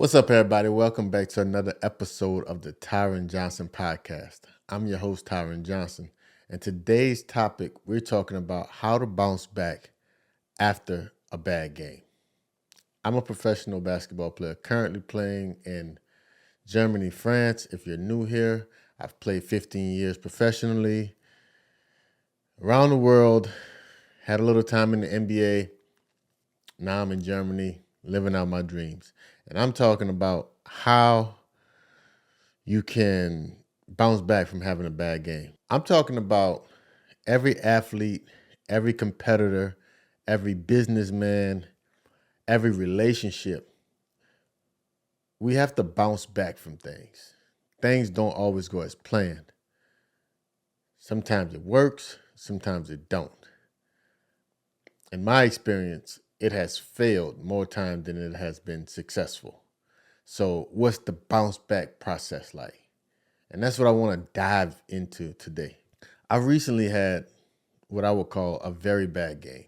What's up, everybody? Welcome back to another episode of the Tyren Johnson podcast. I'm your host, Tyren Johnson, and today's topic, we're talking about how to bounce back after a bad game. I'm a professional basketball player currently playing in Germany, France. If you're new here, I've played 15 years professionally around the world, had a little time in the NBA. Now I'm in Germany, living out my dreams. And I'm talking about how you can bounce back from having a bad game. I'm talking about every athlete, every competitor, every businessman, every relationship. We have to bounce back from things. Things don't always go as planned. Sometimes it works, sometimes it don't. In my experience, it has failed more times than it has been successful. So what's the bounce back process like? And that's what I want to dive into today. I recently had what I would call a very bad game.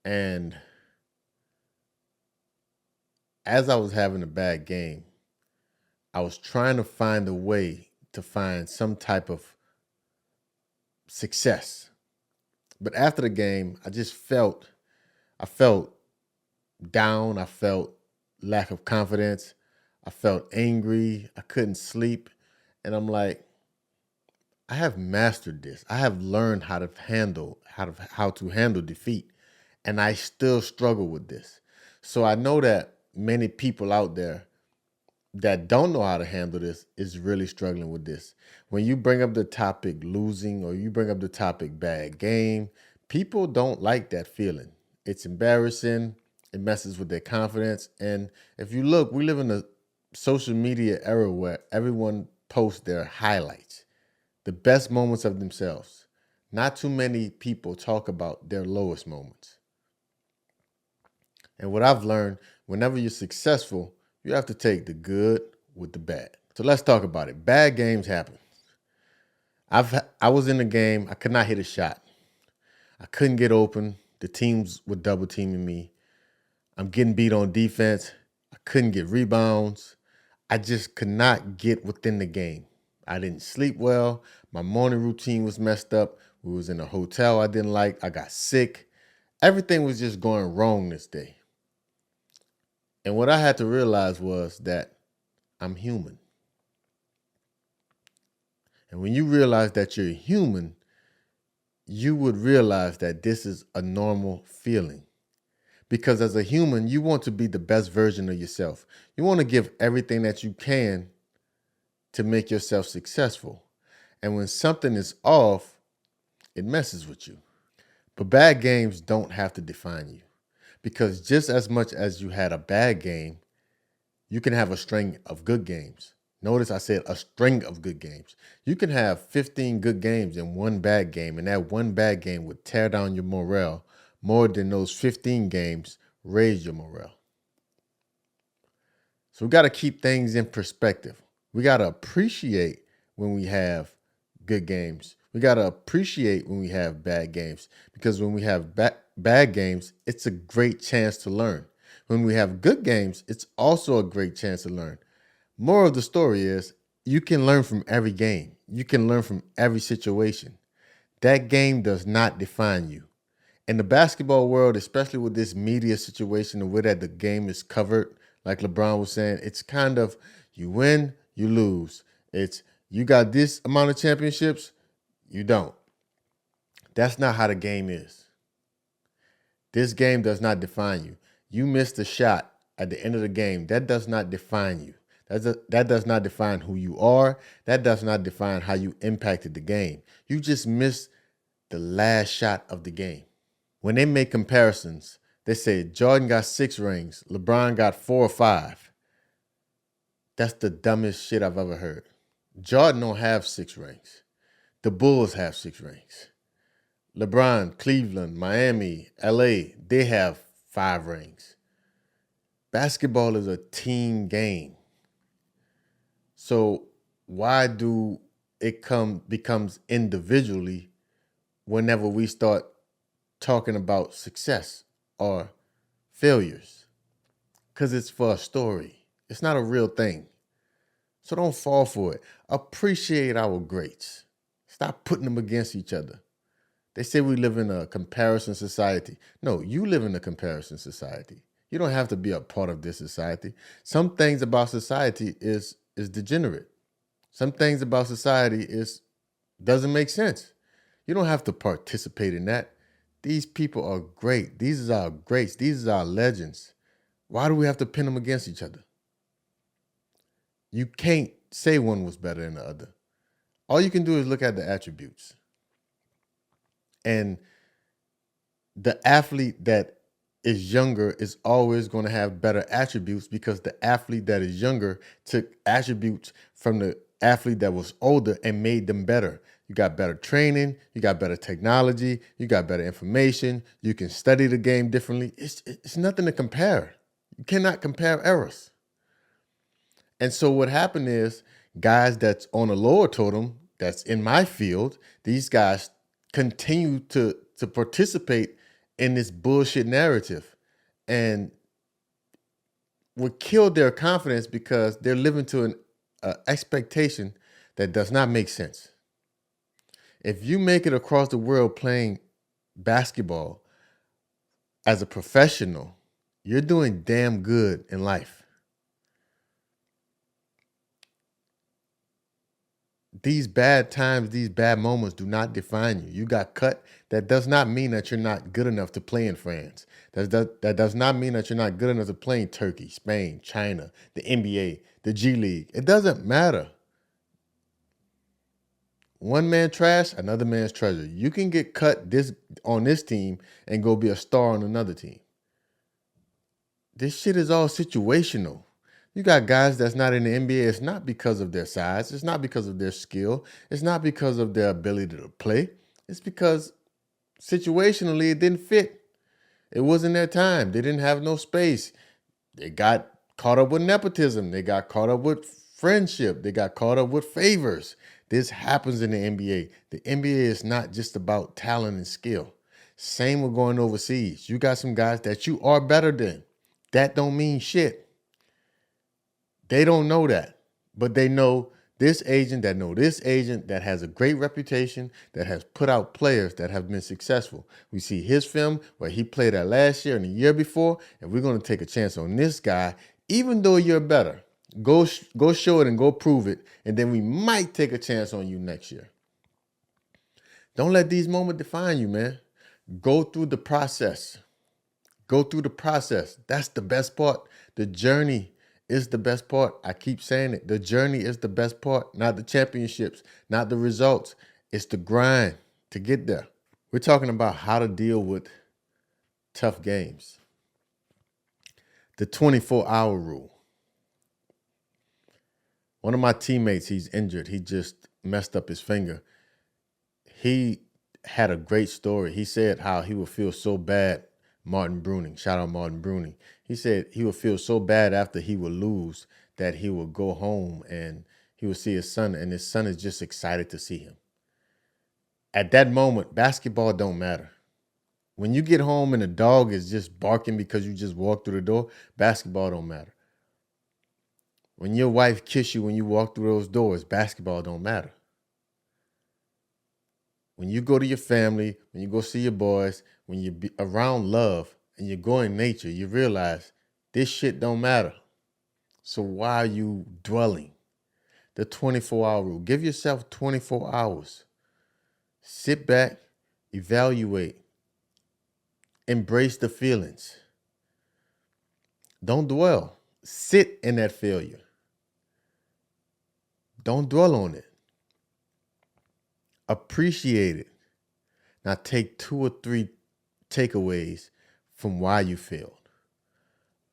And as I was having a bad game, I was trying to find a way to find some type of success. But after the game, I felt down. I felt lack of confidence. I felt angry. I couldn't sleep. And I'm like, I have mastered this. I have learned how to handle defeat, and I still struggle with this. So I know that many people out there that don't know how to handle this is really struggling with this. When you bring up the topic losing or you bring up the topic bad game, people don't like that feeling. It's embarrassing. It messes with their confidence. And if you look, we live in a social media era where everyone posts their highlights, the best moments of themselves. Not too many people talk about their lowest moments. And what I've learned, whenever you're successful, you have to take the good with the bad. So let's talk about it. Bad games happen. I was in the game. I could not hit a shot. I couldn't get open. The teams were double teaming me. I'm getting beat on defense. I couldn't get rebounds. I just could not get within the game. I didn't sleep well. My morning routine was messed up. We was in a hotel I didn't like. I got sick. Everything was just going wrong this day. And what I had to realize was that I'm human. And when you realize that you're human, you would realize that this is a normal feeling. Because as a human, you want to be the best version of yourself. You want to give everything that you can to make yourself successful. And when something is off, it messes with you. But bad games don't have to define you. Because just as much as you had a bad game, you can have a string of good games. Notice I said a string of good games. You can have 15 good games and one bad game, and that one bad game would tear down your morale more than those 15 games raise your morale. So we got to keep things in perspective. We got to appreciate when we have good games. We got to appreciate when we have bad games, because when we have bad games, it's a great chance to learn. When we have good games, it's also a great chance to learn. Moral of the story is you can learn from every game. You can learn from every situation. That game does not define you. In the basketball world, especially with this media situation, the way that the game is covered, like LeBron was saying, it's kind of you win, you lose. It's you got this amount of championships, you don't. That's not how the game is. This game does not define you. You missed a shot at the end of the game. That does not define you. That does not define who you are. That does not define how you impacted the game. You just missed the last shot of the game. When they make comparisons, they say Jordan got 6 rings, LeBron got 4 or 5. That's the dumbest shit I've ever heard. Jordan don't have 6 rings. The Bulls have 6 rings. LeBron, Cleveland, Miami, LA, they have 5 rings. Basketball is a team game. So why do it becomes individually whenever we start talking about success or failures? Because it's for a story. It's not a real thing. So don't fall for it. Appreciate our greats. Stop putting them against each other. They say we live in a comparison society. No, you live in a comparison society. You don't have to be a part of this society. Some things about society is degenerate. Some things about society is doesn't make sense. You don't have to participate in that. These people are great. These are our greats. These are our legends. Why do we have to pin them against each other? You can't say one was better than the other. All you can do is look at the attributes. And the athlete that is younger is always going to have better attributes because the athlete that is younger took attributes from the athlete that was older and made them better. You got better training, you got better technology, you got better information, you can study the game differently. It's nothing to compare. You cannot compare errors. And so what happened is guys that's on a lower totem, that's in my field, these guys continue to participate in this bullshit narrative and would kill their confidence because they're living to an expectation that does not make sense. If you make it across the world playing basketball as a professional, you're doing damn good in life. These bad times, these bad moments do not define you. You got cut. That does not mean that you're not good enough to play in France. That does not mean that you're not good enough to play in Turkey, Spain, China, the NBA, the G League. It doesn't matter. One man trash, another man's treasure. You can get cut on this team and go be a star on another team. This shit is all situational. You got guys that's not in the NBA. It's not because of their size. It's not because of their skill. It's not because of their ability to play. It's because situationally it didn't fit. It wasn't their time. They didn't have no space. They got caught up with nepotism. They got caught up with friendship. They got caught up with favors. This happens in the NBA. The NBA is not just about talent and skill. Same with going overseas. You got some guys that you are better than. That don't mean shit. They don't know that, but they know this agent that has a great reputation, that has put out players that have been successful. We see his film where he played at last year and the year before, and we're going to take a chance on this guy, even though you're better. Go show it and go prove it, and then we might take a chance on you next year. Don't let these moments define you, man. Go through the process. Go through the process. That's the best part. The journey is the best part. I keep saying it. The journey is the best part, not the championships, not the results. It's the grind to get there. We're talking about how to deal with tough games. The 24-hour rule. One of my teammates, he's injured. He just messed up his finger. He had a great story. He said how he would feel so bad. Martin Bruning, shout out Martin Bruning. He said he would feel so bad after he would lose that he would go home and he would see his son, and his son is just excited to see him. At that moment, basketball don't matter. When you get home and the dog is just barking because you just walked through the door, basketball don't matter. When your wife kiss you when you walk through those doors, basketball don't matter. When you go to your family, when you go see your boys, when you be around love and you go in nature, you realize this shit don't matter. So why are you dwelling? The 24-hour rule. Give yourself 24 hours. Sit back, evaluate, embrace the feelings. Don't dwell. Sit in that failure. Don't dwell on it. Appreciate it. Now take 2 or 3 takeaways from why you failed.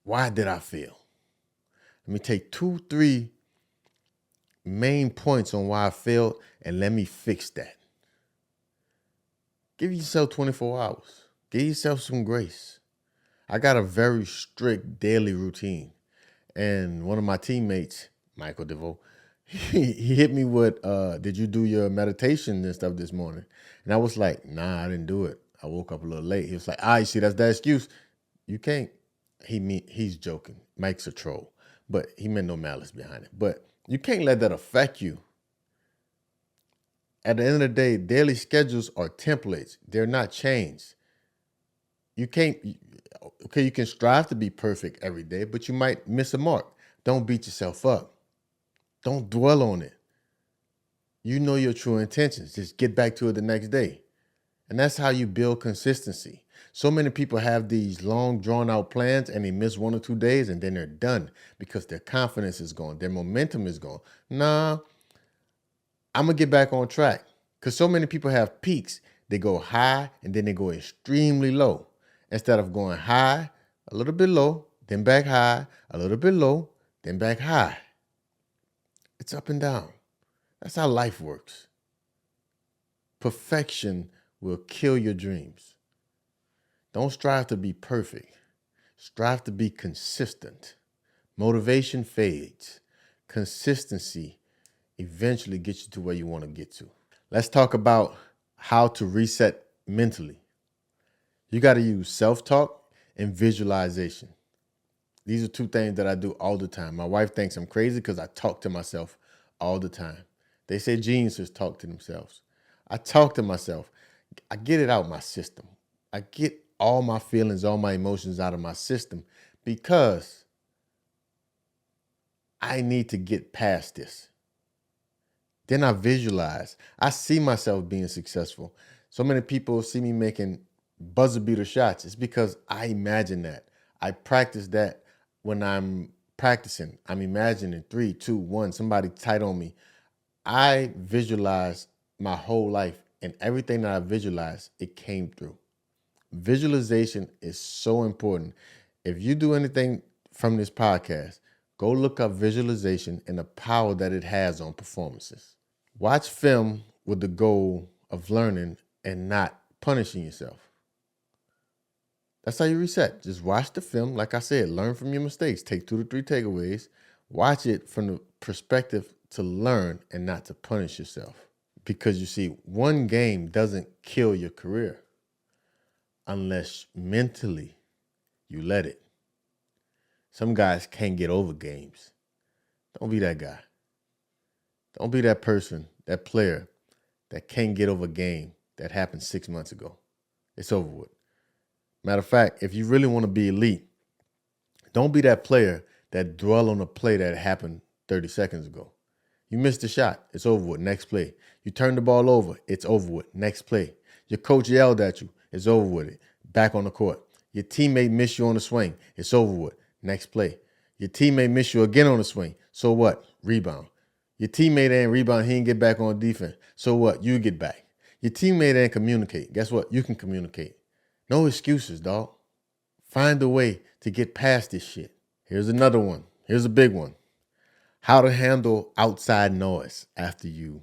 Why did I fail? Let me take 2, 3 main points on why I failed and let me fix that. Give yourself 24 hours. Give yourself some grace. I got a very strict daily routine. And one of my teammates, Michael DeVoe, he hit me with, did you do your meditation and stuff this morning? And I was like, nah, I didn't do it. I woke up a little late. He was like, you see, that's that excuse. You can't. He's joking. Mike's a troll. but he meant no malice behind it. But you can't let that affect you. At the end of the day, daily schedules are templates. They're not changed. You can't, okay, you can strive to be perfect every day, but you might miss a mark. Don't beat yourself up. Don't dwell on it. You know your true intentions. Just get back to it the next day. And that's how you build consistency. So many people have these long, drawn out plans and they miss 1 or 2 days and then they're done because their confidence is gone. Their momentum is gone. Nah, I'm going to get back on track because so many people have peaks. They go high and then they go extremely low. Instead of going high, a little bit low, then back high, a little bit low, then back high. It's up and down. That's how life works. Perfection will kill your dreams. Don't strive to be perfect. Strive to be consistent. Motivation fades. Consistency eventually gets you to where you want to get to. Let's talk about how to reset mentally. You got to use self-talk and visualization. These are 2 things that I do all the time. My wife thinks I'm crazy because I talk to myself all the time. They say geniuses talk to themselves. I talk to myself. I get it out of my system. I get all my feelings, all my emotions out of my system because I need to get past this. Then I visualize. I see myself being successful. So many people see me making buzzer beater shots. It's because I imagine that. I practice that when I'm practicing. I'm imagining 3, 2, 1, somebody tight on me. I visualize my whole life, and everything that I visualize, it came through. Visualization is so important. If you do anything from this podcast, go look up visualization and the power that it has on performances. Watch film with the goal of learning and not punishing yourself. That's how you reset. Just watch the film. Like I said, learn from your mistakes. Take 2 to 3 takeaways. Watch it from the perspective to learn and not to punish yourself. Because you see, one game doesn't kill your career unless mentally you let it. Some guys can't get over games. Don't be that guy. Don't be that person, that player that can't get over a game that happened 6 months ago. It's over with. Matter of fact, if you really want to be elite, don't be that player that dwell on a play that happened 30 seconds ago. You missed a shot. It's over with. Next play. You turned the ball over. It's over with. Next play. Your coach yelled at you. It's over with it. Back on the court. Your teammate missed you on the swing. It's over with. Next play. Your teammate missed you again on the swing. So what? Rebound. Your teammate ain't rebound. He didn't get back on defense. So what? You get back. Your teammate ain't communicate. Guess what? You can communicate. No excuses, dog. Find a way to get past this shit. Here's another one. Here's a big one. How to handle outside noise after you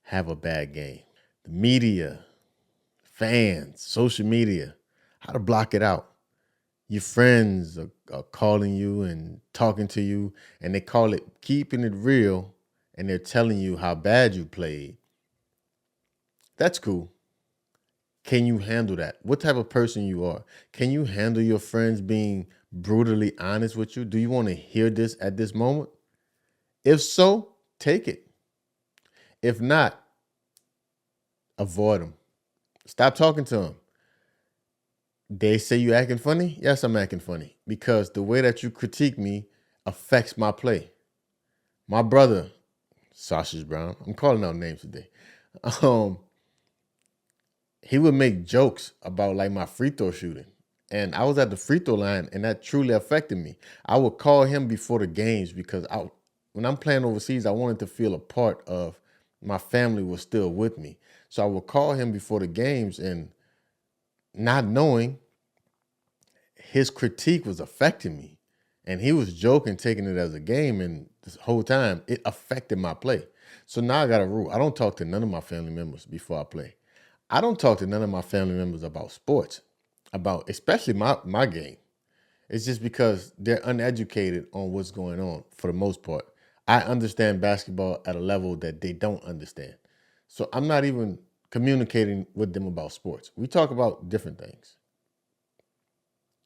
have a bad game. The media, fans, social media, how to block it out. Your friends are calling you and talking to you, and they call it keeping it real, and they're telling you how bad you played. That's cool. Can you handle that? What type of person you are? Can you handle your friends being brutally honest with you? Do you want to hear this at this moment? If so, take it. If not, avoid them. Stop talking to them. They say you acting funny? Yes, I'm acting funny because the way that you critique me affects my play. My brother, Sausage Brown, I'm calling out names today. He would make jokes about like my free throw shooting. And I was at the free throw line and that truly affected me. I would call him before the games because when I'm playing overseas, I wanted to feel a part of my family was still with me. So I would call him before the games and not knowing his critique was affecting me. And he was joking, taking it as a game. And this whole time it affected my play. So now I got a rule. I don't talk to none of my family members before I play. I don't talk to none of my family members about sports, about especially my game. It's just because they're uneducated on what's going on for the most part. I understand basketball at a level that they don't understand. So I'm not even communicating with them about sports. We talk about different things.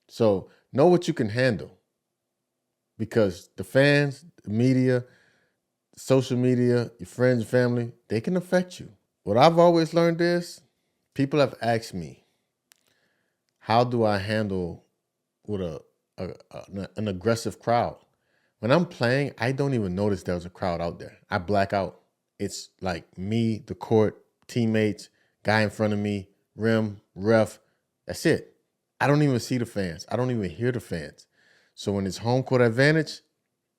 So know what you can handle because the fans, the media, social media, your friends and family, they can affect you. What I've always learned is people have asked me, how do I handle with an aggressive crowd? When I'm playing, I don't even notice there's a crowd out there. I black out. It's like me, the court, teammates, guy in front of me, rim, ref. That's it. I don't even see the fans. I don't even hear the fans. So when it's home court advantage,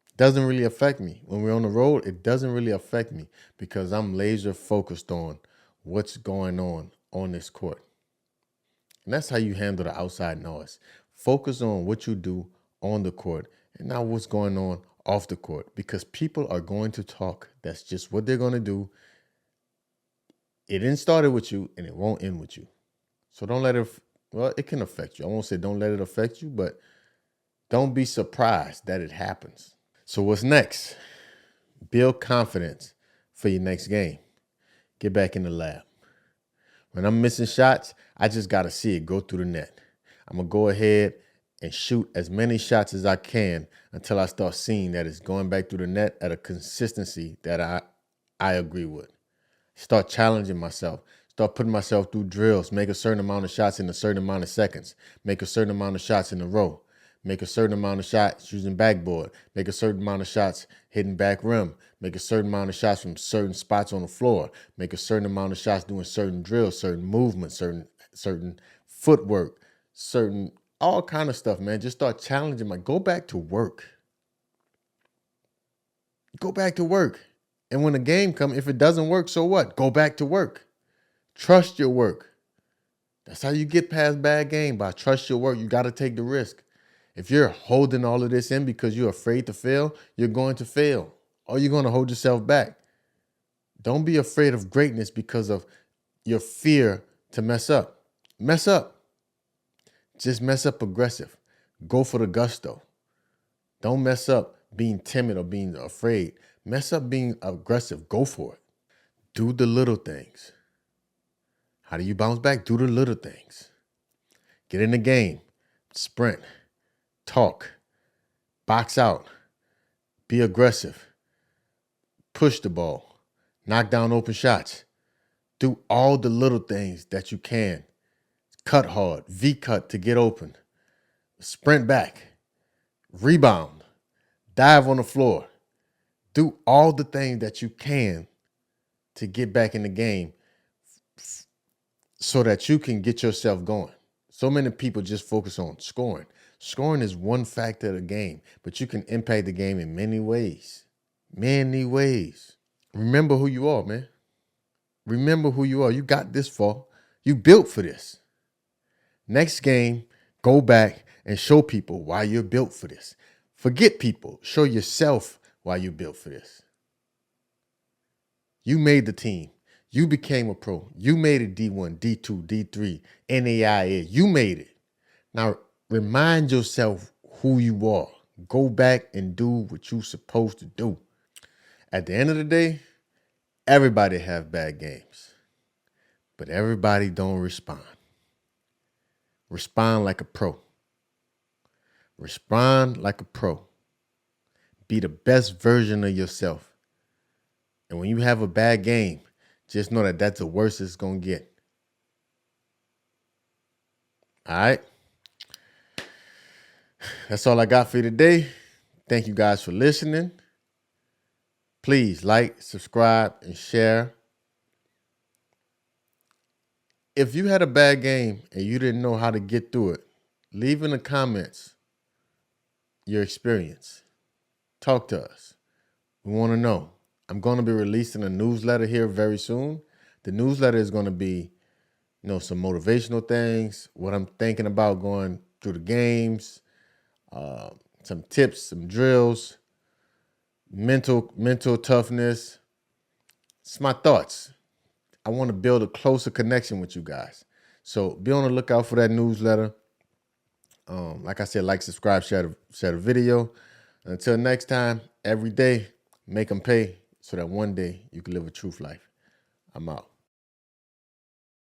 it doesn't really affect me. When we're on the road, it doesn't really affect me because I'm laser focused on what's going on this court. And that's how you handle the outside noise. Focus on what you do on the court and not what's going on off the court, because people are going to talk. That's just what they're going to do. It didn't start with you and it won't end with you. So don't let it, well, it can affect you. I won't say don't let it affect you, but don't be surprised that it happens. So what's next? Build confidence for your next game. Get back in the lab. When I'm missing shots, I just got to see it go through the net. I'm going to go ahead and shoot as many shots as I can until I start seeing that it's going back through the net at a consistency that I agree with. Start challenging myself. Start putting myself through drills. Make a certain amount of shots in a certain amount of seconds. Make a certain amount of shots in a row. Make a certain amount of shots using backboard. Make a certain amount of shots hitting back rim. Make a certain amount of shots from certain spots on the floor. Make a certain amount of shots doing certain drills, certain movements, certain footwork, certain all kind of stuff, man. Just start challenging. Go back to work. Go back to work. And when the game comes, if it doesn't work, so what? Go back to work. Trust your work. That's how you get past bad game, by trust your work. You got to take the risk. If you're holding all of this in because you're afraid to fail, you're going to fail, or you're going to hold yourself back. Don't be afraid of greatness because of your fear to mess up. Mess up. Just mess up aggressive. Go for the gusto. Don't mess up being timid or being afraid. Mess up being aggressive. Go for it. Do the little things. How do you bounce back? Do the little things. Get in the game. Sprint. Talk. Box out. Be aggressive. Push the ball. Knock down open shots. Do all the little things that you can. Cut hard. V-cut to get open. Sprint back. Rebound. Dive on the floor. Do all the things that you can to get back in the game so that you can get yourself going. So many people just focus on scoring. Scoring is one factor of the game, but you can impact the game in many ways. Many ways. Remember who you are, man. Remember who you are. You got this far. You built for this. Next game, go back and show people why you're built for this. Forget people. Show yourself why you're built for this. You made the team. You became a pro. You made it D1, D2, D3, NAIA. You made it. Now, remind yourself who you are. Go back and do what you're supposed to do. At the end of the day, everybody have bad games, but everybody don't respond. Respond like a pro. Respond like a pro. Be the best version of yourself. And when you have a bad game, just know that that's the worst it's going to get. All right? That's all I got for you today. Thank you guys for listening. Please like, subscribe, and share. If you had a bad game and you didn't know how to get through it, leave in the comments your experience. Talk to us. We want to know. I'm going to be releasing a newsletter here very soon. The newsletter is going to be, some motivational things, what I'm thinking about going through the games, some tips, some drills, mental toughness. It's my thoughts. I want to build a closer connection with you guys. So be on the lookout for that newsletter. Like I said, subscribe, share the video. Until next time, every day, make them pay so that one day you can live a truth life. I'm out.